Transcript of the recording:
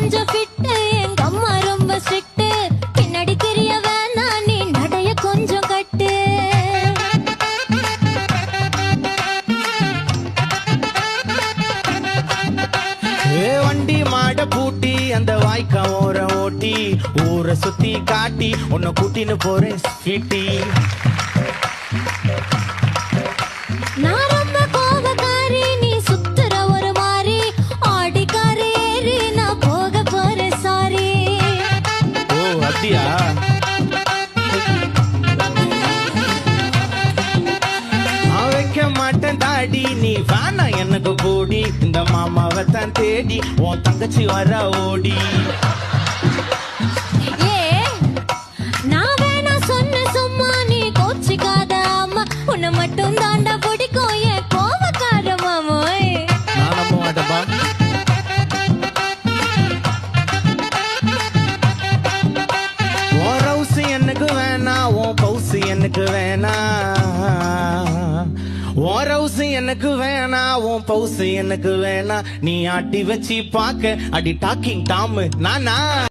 கொஞ்சம் ஃபிட்டு எங்க அம்மா ரொம்ப ஸ்ட்ரிக்ட் பின்னாடி தெரிய வேணா நீ நடைய கொஞ்சம் கட்டு வண்டி மாட பூட்டி அந்த வாய்க்கா ஓர ஓட்டி ஊரை சுத்தி காட்டி உன்னை கூட்டின்னு போறேன் ஸ்வீட்டி நான் ரொம்ப கோபக்காரி நீ சுத்துற ஒரு மாதிரி ஆடிக்காரி ஏறி நான் போக போறேன் சாரி ஓ அப்படியா நான் வைக்க மாட்டேன் தாடி நீ வேணா எனக்கு கூடி இந்த மாமாவை தான் தேடி உன் தங்கச்சி வர ஓடி ஏ நான் வேணா சொன்ன சும்மா நீ கோச்சிக்காத அம்மா உன்னை மட்டும் தாண்டா பிடிக்கும் என் கோபக்கார மாமோய் நான் நம்ப மாட்டேப்பா உன் ரவுசு எனக்கு வேணா உன் பவுசு எனக்கு வேணா உன் ரவுசு எனக்கு வேணா உன் பவுசு எனக்கு வேணா நீ ஆட்டி வச்சு பாக்க அடி டாக்கிங் டாமு நானா